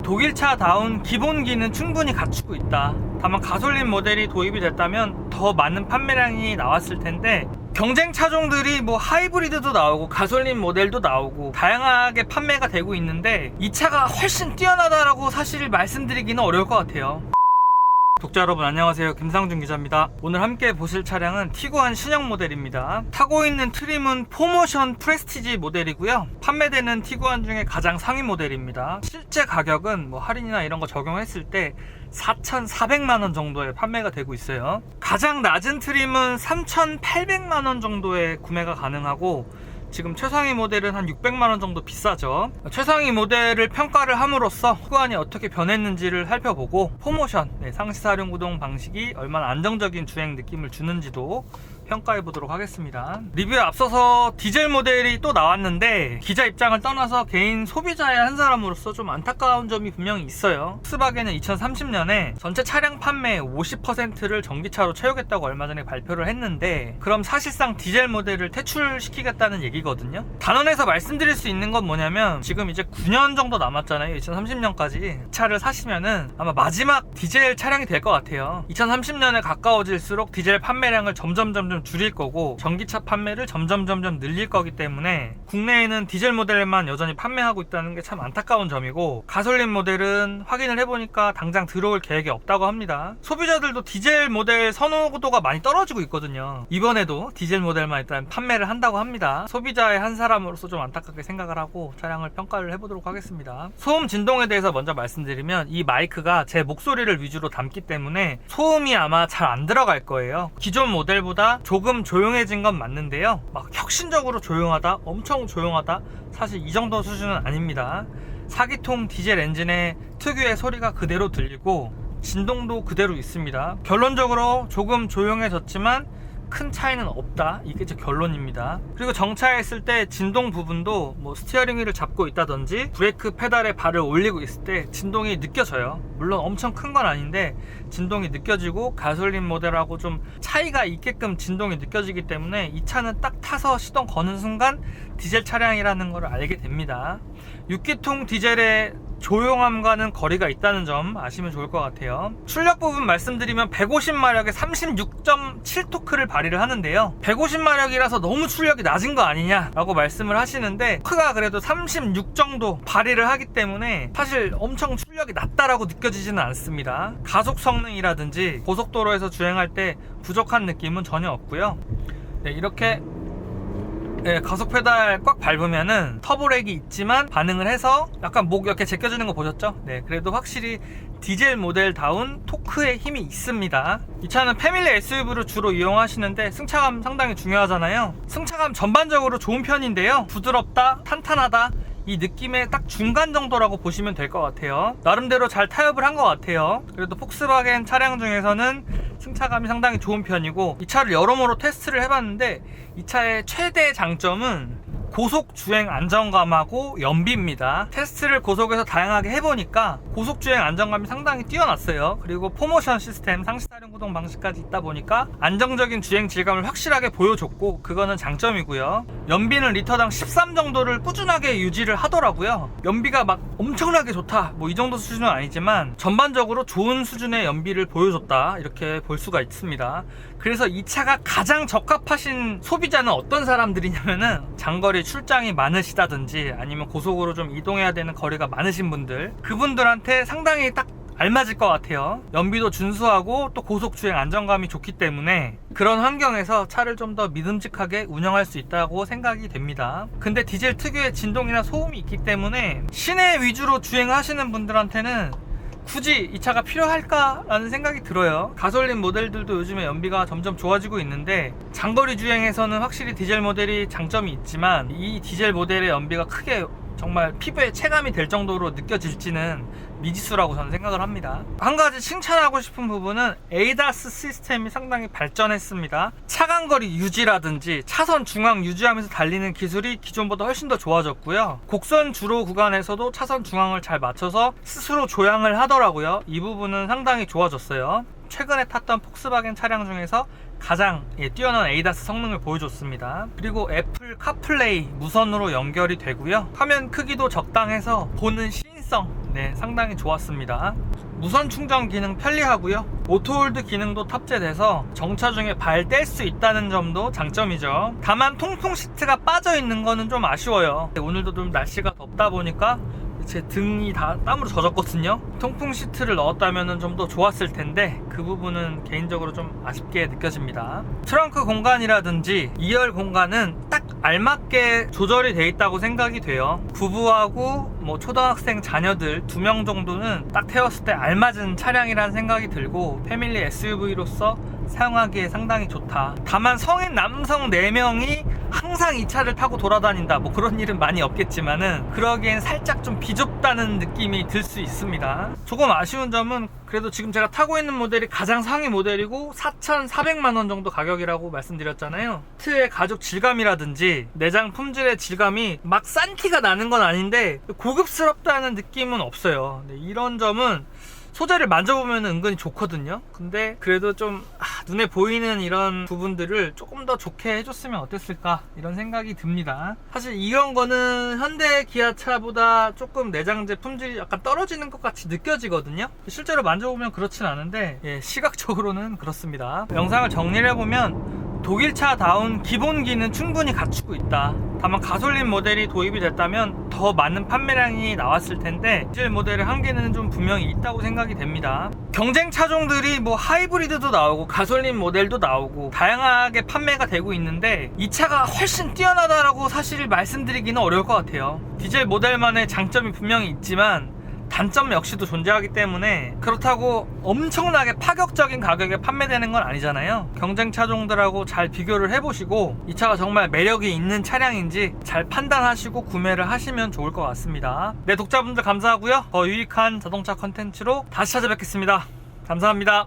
독일차다운 기본기는 충분히 갖추고 있다. 다만 가솔린 모델이 도입이 됐다면 더 많은 판매량이 나왔을 텐데, 경쟁 차종들이 뭐 하이브리드도 나오고 가솔린 모델도 나오고 다양하게 판매가 되고 있는데 이 차가 훨씬 뛰어나다라고 사실 말씀드리기는 어려울 것 같아요. 독자 여러분 안녕하세요, 김상준 기자입니다. 오늘 함께 보실 차량은 티구안 신형 모델입니다. 타고 있는 트림은 포모션 프레스티지 모델이고요, 판매되는 티구안 중에 가장 상위 모델입니다. 실제 가격은 뭐 할인이나 이런 거 적용했을 때 4,400만원 정도에 판매가 되고 있어요. 가장 낮은 트림은 3,800만원 정도에 구매가 가능하고, 지금 최상위 모델은 한 600만원 정도 비싸죠. 최상위 모델을 평가를 함으로써 티구안이 어떻게 변했는지를 살펴보고, 포모션, 상시 사륜 구동 방식이 얼마나 안정적인 주행 느낌을 주는지도 평가해 보도록 하겠습니다. 리뷰에 앞서서 디젤 모델이 또 나왔는데, 기자 입장을 떠나서 개인 소비자의 한 사람으로서 좀 안타까운 점이 분명히 있어요. 폭스바겐은 2030년에 전체 차량 판매의 50%를 전기차로 채우겠다고 얼마 전에 발표를 했는데, 그럼 사실상 디젤 모델을 퇴출시키겠다는 얘기거든요. 단언해서 말씀드릴 수 있는 건 뭐냐면, 지금 이제 9년 정도 남았잖아요. 2030년까지 차를 사시면은 아마 마지막 디젤 차량이 될 것 같아요. 2030년에 가까워질수록 디젤 판매량을 점점 줄일 거고, 전기차 판매를 점점 늘릴 거기 때문에 국내에는 디젤 모델만 여전히 판매하고 있다는 게 참 안타까운 점이고, 가솔린 모델은 확인을 해보니까 당장 들어올 계획이 없다고 합니다. 소비자들도 디젤 모델 선호도가 많이 떨어지고 있거든요. 이번에도 디젤 모델만 일단 판매를 한다고 합니다. 소비자의 한 사람으로서 좀 안타깝게 생각을 하고 차량을 평가를 해보도록 하겠습니다. 소음 진동에 대해서 먼저 말씀드리면, 이 마이크가 제 목소리를 위주로 담기 때문에 소음이 아마 잘 안 들어갈 거예요. 기존 모델보다 조금 조용해진 건 맞는데요, 막 혁신적으로 조용하다, 엄청 조용하다, 사실 이 정도 수준은 아닙니다. 4기통 디젤 엔진의 특유의 소리가 그대로 들리고 진동도 그대로 있습니다. 결론적으로 조금 조용해졌지만 큰 차이는 없다, 이게 제 결론입니다. 그리고 정차했을 때 진동 부분도 뭐 스티어링 휠을 잡고 있다든지 브레이크 페달에 발을 올리고 있을 때 진동이 느껴져요. 물론 엄청 큰 건 아닌데 진동이 느껴지고, 가솔린 모델하고 좀 차이가 있게끔 진동이 느껴지기 때문에 이 차는 딱 타서 시동 거는 순간 디젤 차량이라는 걸 알게 됩니다. 6기통 디젤의 조용함과는 거리가 있다는 점 아시면 좋을 것 같아요. 출력 부분 말씀드리면 150마력에 36.7토크를 발휘를 하는데요, 150마력이라서 너무 출력이 낮은 거 아니냐 라고 말씀을 하시는데, 토크가 그래도 36 정도 발휘를 하기 때문에 사실 엄청 출력이 낮다라고 느껴지지는 않습니다. 가속 성능이라든지 고속도로에서 주행할 때 부족한 느낌은 전혀 없고요. 이렇게 가속 페달 꽉 밟으면은 터보렉이 있지만 반응을 해서 약간 목 이렇게 제껴주는 거 보셨죠? 그래도 확실히 디젤 모델다운 토크의 힘이 있습니다. 이 차는 패밀리 SUV로 주로 이용하시는데 승차감 상당히 중요하잖아요. 승차감 전반적으로 좋은 편인데요, 부드럽다, 탄탄하다, 이 느낌의 딱 중간 정도라고 보시면 될 것 같아요. 나름대로 잘 타협을 한 것 같아요. 그래도 폭스바겐 차량 중에서는 승차감이 상당히 좋은 편이고, 이 차를 여러모로 테스트를 해봤는데 이 차의 최대 장점은 고속 주행 안정감하고 연비입니다. 테스트를 고속에서 다양하게 해보니까 고속 주행 안정감이 상당히 뛰어났어요. 그리고 포모션 시스템, 상시 사륜 구동 방식까지 있다 보니까 안정적인 주행 질감을 확실하게 보여줬고, 그거는 장점이고요. 연비는 리터당 13 정도를 꾸준하게 유지를 하더라고요. 연비가 막 엄청나게 좋다, 뭐 이 정도 수준은 아니지만 전반적으로 좋은 수준의 연비를 보여줬다, 이렇게 볼 수가 있습니다. 그래서 이 차가 가장 적합하신 소비자는 어떤 사람들이냐면은, 장거리 출장이 많으시다든지 아니면 고속으로 좀 이동해야 되는 거리가 많으신 분들, 그분들한테 상당히 딱 알맞을 것 같아요. 연비도 준수하고 또 고속 주행 안정감이 좋기 때문에 그런 환경에서 차를 좀 더 믿음직하게 운영할 수 있다고 생각이 됩니다. 근데 디젤 특유의 진동이나 소음이 있기 때문에 시내 위주로 주행하시는 분들한테는 굳이 이 차가 필요할까라는 생각이 들어요. 가솔린 모델들도 요즘에 연비가 점점 좋아지고 있는데, 장거리 주행에서는 확실히 디젤 모델이 장점이 있지만 이 디젤 모델의 연비가 크게 정말 피부에 체감이 될 정도로 느껴질지는 미지수라고 저는 생각을 합니다. 한 가지 칭찬하고 싶은 부분은 ADAS 시스템이 상당히 발전했습니다. 차간거리 유지라든지 차선 중앙 유지하면서 달리는 기술이 기존보다 훨씬 더 좋아졌고요. 곡선 주로 구간에서도 차선 중앙을 잘 맞춰서 스스로 조향을 하더라고요. 이 부분은 상당히 좋아졌어요. 최근에 탔던 폭스바겐 차량 중에서 가장 뛰어난 ADAS 성능을 보여줬습니다. 그리고 애플 카플레이 무선으로 연결이 되고요. 화면 크기도 적당해서 보는 시인성 편리성 상당히 좋았습니다. 무선 충전 기능 편리하고요. 오토홀드 기능도 탑재돼서 정차 중에 발 뗄 수 있다는 점도 장점이죠. 다만 통풍 시트가 빠져 있는 거는 좀 아쉬워요. 오늘도 좀 날씨가 덥다 보니까 제 등이 다 땀으로 젖었거든요. 통풍 시트를 넣었다면 좀 더 좋았을 텐데 그 부분은 개인적으로 좀 아쉽게 느껴집니다. 트렁크 공간이라든지 2열 공간은 딱 알맞게 조절이 돼 있다고 생각이 돼요. 부부하고 초등학생 자녀들 2명 정도는 딱 태웠을 때 알맞은 차량이라는 생각이 들고 패밀리 SUV로서 사용하기에 상당히 좋다. 다만 성인 남성 4명이 항상 이 차를 타고 돌아다닌다 그런 일은 많이 없겠지만은 그러기엔 살짝 좀 비좁다는 느낌이 들 수 있습니다. 조금 아쉬운 점은 그래도 지금 제가 타고 있는 모델이 가장 상위 모델이고 4,400만원 정도 가격이라고 말씀드렸잖아요. 시트의 가죽 질감이라든지 내장 품질의 질감이 막 싼 티가 나는 건 아닌데 고급스럽다는 느낌은 없어요. 이런 점은 소재를 만져보면 은근히 좋거든요. 근데 그래도 좀 눈에 보이는 이런 부분들을 조금 더 좋게 해줬으면 어땠을까 이런 생각이 듭니다. 사실 이런 거는 현대 기아차보다 조금 내장재 품질이 약간 떨어지는 것 같이 느껴지거든요. 실제로 만져보면 그렇진 않은데 시각적으로는 그렇습니다. 영상을 정리를 해보면 독일차다운 기본기는 충분히 갖추고 있다. 다만 가솔린 모델이 도입이 됐다면 더 많은 판매량이 나왔을 텐데 디젤 모델의 한계는 좀 분명히 있다고 생각이 됩니다. 경쟁 차종들이 하이브리드도 나오고 가솔린 모델도 나오고 다양하게 판매가 되고 있는데 이 차가 훨씬 뛰어나다라고 사실 말씀드리기는 어려울 것 같아요. 디젤 모델만의 장점이 분명히 있지만 단점 역시도 존재하기 때문에 그렇다고 엄청나게 파격적인 가격에 판매되는 건 아니잖아요. 경쟁 차종들하고 잘 비교를 해보시고 이 차가 정말 매력이 있는 차량인지 잘 판단하시고 구매를 하시면 좋을 것 같습니다. 독자분들 감사하고요. 더 유익한 자동차 컨텐츠로 다시 찾아뵙겠습니다. 감사합니다.